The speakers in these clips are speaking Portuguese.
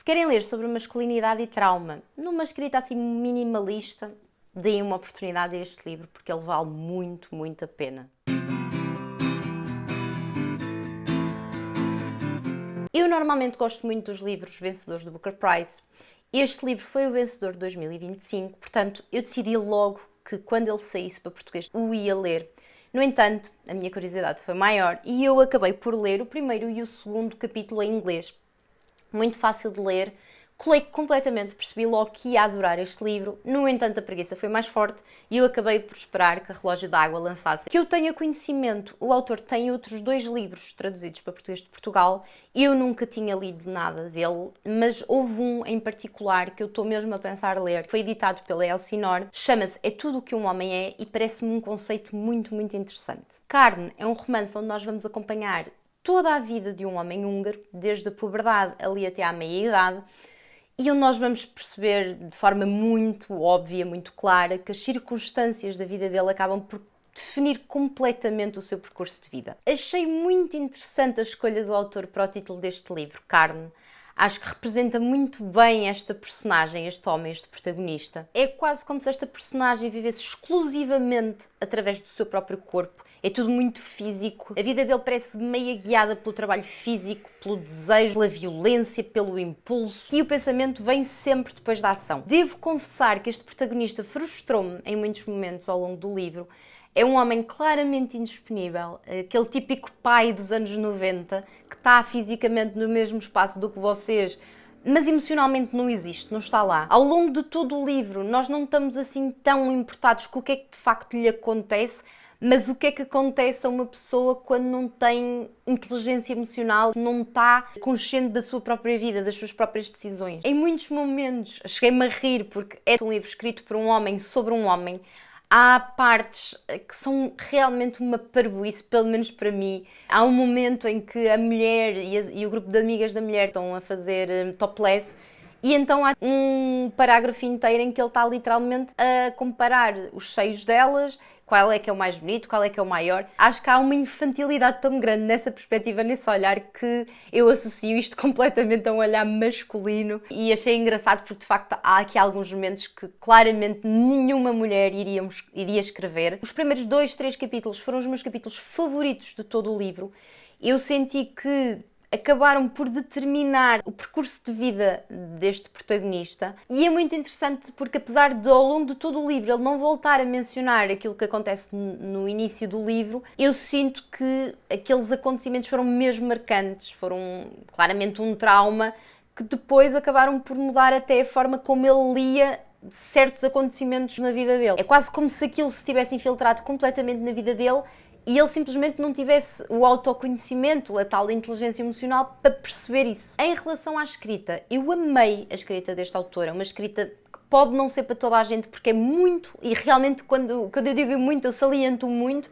Se querem ler sobre masculinidade e trauma, numa escrita assim minimalista, deem uma oportunidade a este livro, porque ele vale muito, muito a pena. Eu normalmente gosto muito dos livros vencedores do Booker Prize. Este livro foi o vencedor de 2025, portanto, eu decidi logo que quando ele saísse para português, o ia ler. No entanto, a minha curiosidade foi maior e eu acabei por ler o primeiro e o segundo capítulo em inglês. Muito fácil de ler, colei completamente, percebi logo que ia adorar este livro. No entanto, a preguiça foi mais forte e eu acabei por esperar que a Relógio d'Água lançasse. Que eu tenha conhecimento, o autor tem outros 2 livros traduzidos para português de Portugal. Eu nunca tinha lido nada dele, mas houve um em particular que eu estou mesmo a pensar ler. Foi editado pela Elsinore, chama-se É Tudo o que um Homem É e parece-me um conceito muito, muito interessante. Carne é um romance onde nós vamos acompanhar toda a vida de um homem húngaro, desde a puberdade ali até à meia-idade, e onde nós vamos perceber de forma muito óbvia, muito clara, que as circunstâncias da vida dele acabam por definir completamente o seu percurso de vida. Achei muito interessante a escolha do autor para o título deste livro, Carne. Acho que representa muito bem esta personagem, este homem, este protagonista. É quase como se esta personagem vivesse exclusivamente através do seu próprio corpo. É tudo muito físico. A vida dele parece meio guiada pelo trabalho físico, pelo desejo, pela violência, pelo impulso. E o pensamento vem sempre depois da ação. Devo confessar que este protagonista frustrou-me em muitos momentos ao longo do livro. É um homem claramente indisponível, aquele típico pai dos anos 90, que está fisicamente no mesmo espaço do que vocês, mas emocionalmente não existe, não está lá. Ao longo de todo o livro, nós não estamos assim tão importados com o que é que de facto lhe acontece, mas o que é que acontece a uma pessoa quando não tem inteligência emocional, não está consciente da sua própria vida, das suas próprias decisões. Em muitos momentos, cheguei-me a rir porque é um livro escrito por um homem sobre um homem. Há partes que são realmente uma parvoíce, pelo menos para mim. Há um momento em que a mulher e o grupo de amigas da mulher estão a fazer topless e então há um parágrafo inteiro em que ele está literalmente a comparar os seios delas, qual é que é o mais bonito, qual é que é o maior. Acho que há uma infantilidade tão grande nessa perspectiva, nesse olhar, que eu associo isto completamente a um olhar masculino e achei engraçado porque de facto há aqui alguns momentos que claramente nenhuma mulher iria escrever. Os primeiros 2, 3 capítulos foram os meus capítulos favoritos de todo o livro. Eu senti que acabaram por determinar o percurso de vida deste protagonista e é muito interessante porque apesar de ao longo de todo o livro ele não voltar a mencionar aquilo que acontece no início do livro, eu sinto que aqueles acontecimentos foram mesmo marcantes, foram claramente um trauma que depois acabaram por mudar até a forma como ele lia certos acontecimentos na vida dele. É quase como se aquilo se tivesse infiltrado completamente na vida dele e ele simplesmente não tivesse o autoconhecimento, a tal inteligência emocional para perceber isso. Em relação à escrita, eu amei a escrita deste autor. É uma escrita que pode não ser para toda a gente porque é muito, e realmente quando eu digo muito, eu saliento muito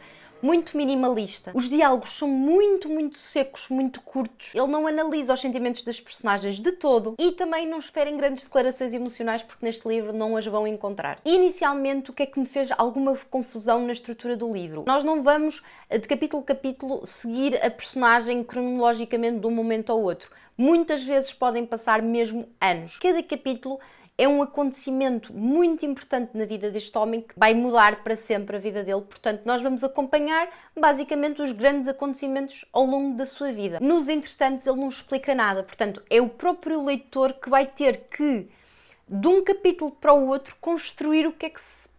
minimalista. Os diálogos são muito, muito secos, muito curtos. Ele não analisa os sentimentos das personagens de todo e também não esperem grandes declarações emocionais porque neste livro não as vão encontrar. Inicialmente, o que é que me fez alguma confusão na estrutura do livro? Nós não vamos, de capítulo a capítulo, seguir a personagem cronologicamente de um momento ao outro. Muitas vezes podem passar mesmo anos. Cada capítulo é um acontecimento muito importante na vida deste homem que vai mudar para sempre a vida dele. Portanto, nós vamos acompanhar basicamente os grandes acontecimentos ao longo da sua vida. Nos entretantos, ele não explica nada. Portanto, é o próprio leitor que vai ter que, de um capítulo para o outro, construir o que é que se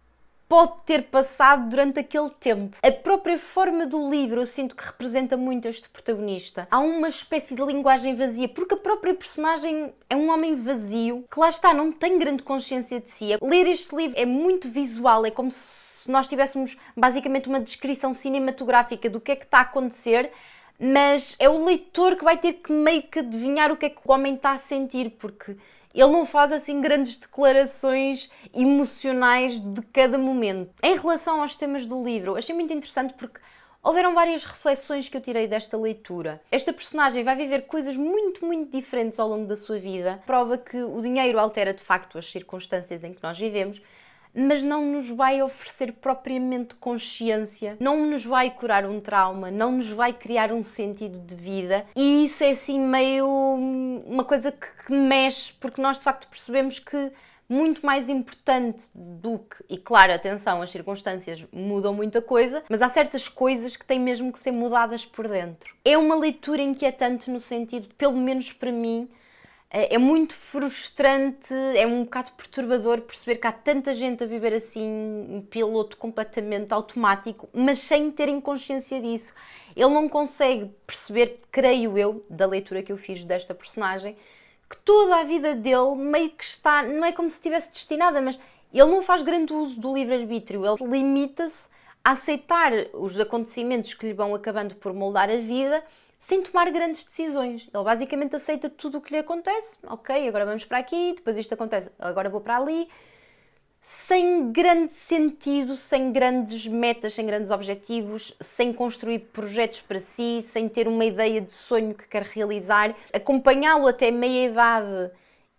pode ter passado durante aquele tempo. A própria forma do livro eu sinto que representa muito este protagonista. Há uma espécie de linguagem vazia, porque a própria personagem é um homem vazio, que lá está, não tem grande consciência de si. Ler este livro é muito visual, é como se nós tivéssemos basicamente uma descrição cinematográfica do que é que está a acontecer, mas é o leitor que vai ter que meio que adivinhar o que é que o homem está a sentir, porque ele não faz assim grandes declarações emocionais de cada momento. Em relação aos temas do livro, achei muito interessante porque houveram várias reflexões que eu tirei desta leitura. Esta personagem vai viver coisas muito, muito diferentes ao longo da sua vida. Prova que o dinheiro altera de facto as circunstâncias em que nós vivemos. mas não nos vai oferecer propriamente consciência, não nos vai curar um trauma, não nos vai criar um sentido de vida, e isso é assim meio uma coisa que mexe, porque nós de facto percebemos que muito mais importante do que, e claro, atenção, as circunstâncias mudam muita coisa, mas há certas coisas que têm mesmo que ser mudadas por dentro. É uma leitura inquietante no sentido, pelo menos para mim, é muito frustrante, é um bocado perturbador perceber que há tanta gente a viver assim, um piloto completamente automático, mas sem terem consciência disso. Ele não consegue perceber, creio eu, da leitura que eu fiz desta personagem, que toda a vida dele meio que está, não é como se estivesse destinada, mas ele não faz grande uso do livre-arbítrio, ele limita-se a aceitar os acontecimentos que lhe vão acabando por moldar a vida, sem tomar grandes decisões. Ele basicamente aceita tudo o que lhe acontece. Ok, agora vamos para aqui, depois isto acontece, agora vou para ali. Sem grande sentido, sem grandes metas, sem grandes objetivos, sem construir projetos para si, sem ter uma ideia de sonho que quer realizar. Acompanhá-lo até meia idade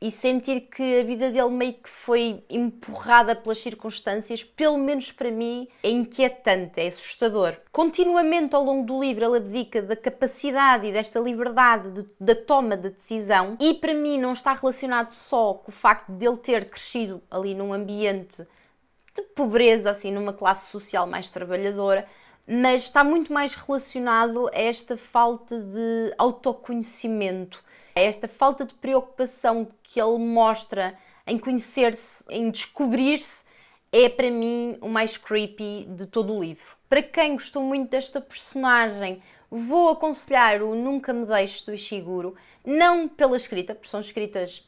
e sentir que a vida dele meio que foi empurrada pelas circunstâncias, pelo menos para mim, é inquietante, é assustador. Continuamente ao longo do livro ele abdica da capacidade e desta liberdade da toma de decisão, e para mim não está relacionado só com o facto de ele ter crescido ali num ambiente de pobreza, assim, numa classe social mais trabalhadora, mas está muito mais relacionado a esta falta de autoconhecimento, a esta falta de preocupação que ele mostra em conhecer-se, em descobrir-se, é para mim o mais creepy de todo o livro. Para quem gostou muito desta personagem, vou aconselhar o Nunca Me Deixes do Ishiguro, não pela escrita, porque são escritas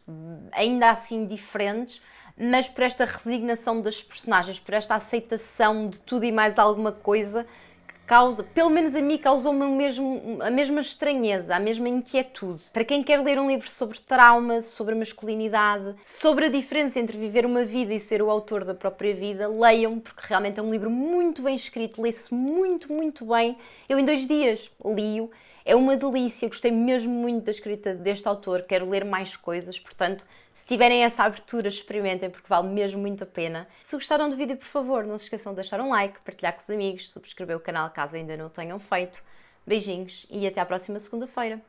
ainda assim diferentes, mas por esta resignação das personagens, por esta aceitação de tudo e mais alguma coisa que causa, pelo menos a mim, causou-me a mesma estranheza, a mesma inquietude. Para quem quer ler um livro sobre trauma, sobre masculinidade, sobre a diferença entre viver uma vida e ser o autor da própria vida, leiam, porque realmente é um livro muito bem escrito, lê-se muito, muito bem. Eu em 2 dias li-o. É uma delícia, gostei mesmo muito da escrita deste autor, quero ler mais coisas, portanto, se tiverem essa abertura, experimentem, porque vale mesmo muito a pena. Se gostaram do vídeo, por favor, não se esqueçam de deixar um like, partilhar com os amigos, subscrever o canal caso ainda não o tenham feito. Beijinhos e até à próxima segunda-feira.